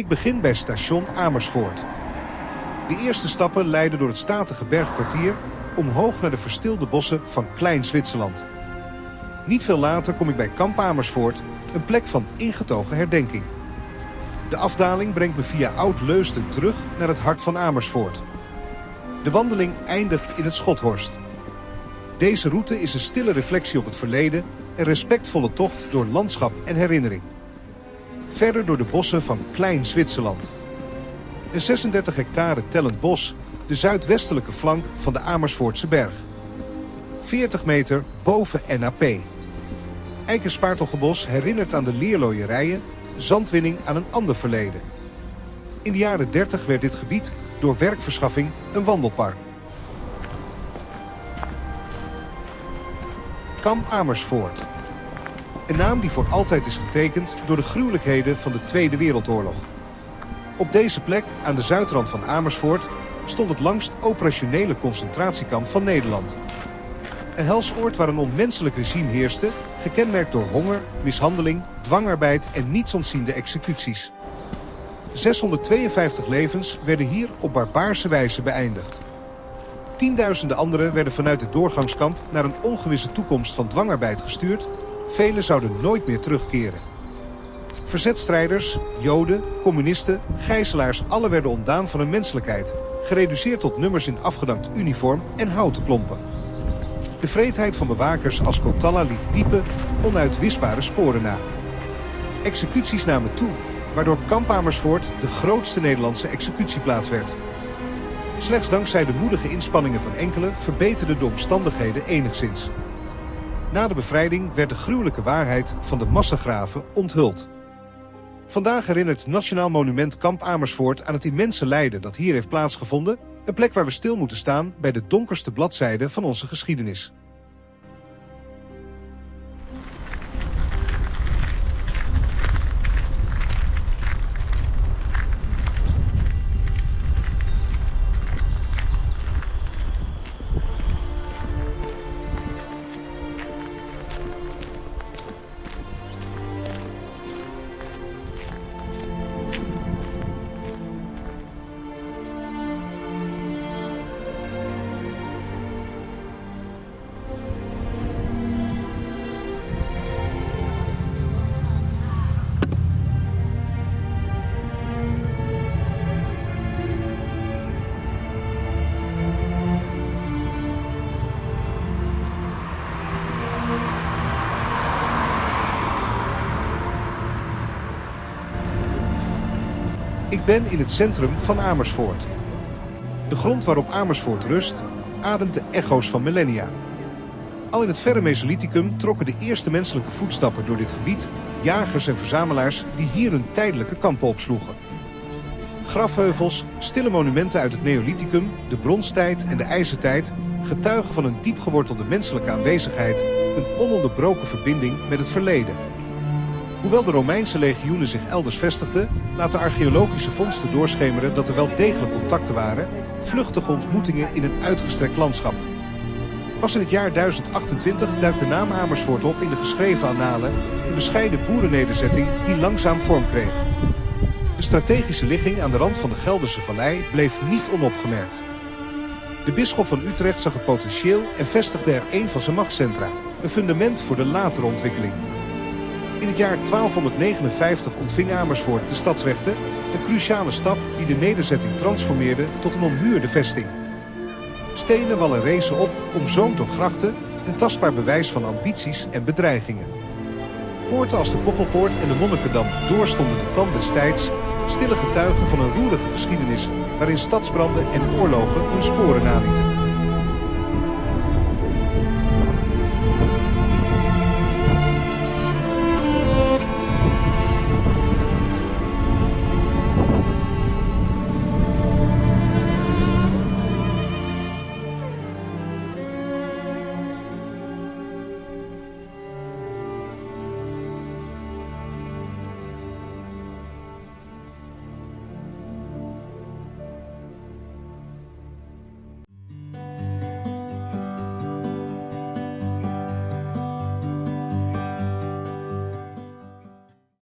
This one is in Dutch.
Ik begin bij station Amersfoort. De eerste stappen leiden door het statige bergkwartier omhoog naar de verstilde bossen van Klein-Zwitserland. Niet veel later kom ik bij Kamp Amersfoort, een plek van ingetogen herdenking. De afdaling brengt me via Oud-Leusden terug naar het hart van Amersfoort. De wandeling eindigt in het Schothorst. Deze route is een stille reflectie op het verleden, een respectvolle tocht door landschap en herinnering. Verder door de bossen van Klein-Zwitserland. Een 36 hectare tellend bos, de zuidwestelijke flank van de Amersfoortse berg. 40 meter boven NAP. Eikenspaartelgebos herinnert aan de leerlooierijen, zandwinning aan een ander verleden. In de jaren 30 werd dit gebied door werkverschaffing een wandelpark. Kamp Amersfoort. Een naam die voor altijd is getekend door de gruwelijkheden van de Tweede Wereldoorlog. Op deze plek, aan de zuidrand van Amersfoort, stond het langst operationele concentratiekamp van Nederland. Een helsoord waar een onmenselijk regime heerste, gekenmerkt door honger, mishandeling, dwangarbeid en nietsontziende executies. 652 levens werden hier op barbaarse wijze beëindigd. Tienduizenden anderen werden vanuit het doorgangskamp naar een ongewisse toekomst van dwangarbeid gestuurd. Velen zouden nooit meer terugkeren. Verzetstrijders, Joden, communisten, gijzelaars, alle werden ontdaan van hun menselijkheid, gereduceerd tot nummers in afgedankt uniform en houten klompen. De wreedheid van bewakers als Kotalla liet diepe, onuitwisbare sporen na. Executies namen toe, waardoor Kamp Amersfoort de grootste Nederlandse executieplaats werd. Slechts dankzij de moedige inspanningen van enkelen verbeterden de omstandigheden enigszins. Na de bevrijding werd de gruwelijke waarheid van de massagraven onthuld. Vandaag herinnert Nationaal Monument Kamp Amersfoort aan het immense lijden dat hier heeft plaatsgevonden, een plek waar we stil moeten staan bij de donkerste bladzijde van onze geschiedenis. Ik ben in het centrum van Amersfoort. De grond waarop Amersfoort rust, ademt de echo's van millennia. Al in het verre Mesolithicum trokken de eerste menselijke voetstappen door dit gebied, jagers en verzamelaars die hier hun tijdelijke kampen opsloegen. Grafheuvels, stille monumenten uit het Neolithicum, de bronstijd en de ijzertijd getuigen van een diepgewortelde menselijke aanwezigheid, een ononderbroken verbinding met het verleden. Hoewel de Romeinse legioenen zich elders vestigden, laten archeologische vondsten doorschemeren dat er wel degelijk contacten waren, vluchtige ontmoetingen in een uitgestrekt landschap. Pas in het jaar 1028 duikt de naam Amersfoort op in de geschreven annalen, een bescheiden boerennederzetting die langzaam vorm kreeg. De strategische ligging aan de rand van de Gelderse Vallei bleef niet onopgemerkt. De bisschop van Utrecht zag het potentieel en vestigde er een van zijn machtscentra, een fundament voor de latere ontwikkeling. In het jaar 1259 ontving Amersfoort de stadsrechten, een cruciale stap die de nederzetting transformeerde tot een ommuurde vesting. Stenen wallen rezen op, omzoomd door grachten, een tastbaar bewijs van ambities en bedreigingen. Poorten als de Koppelpoort en de Monnikendam doorstonden de tand des tijds, stille getuigen van een roerige geschiedenis waarin stadsbranden en oorlogen hun sporen nalieten.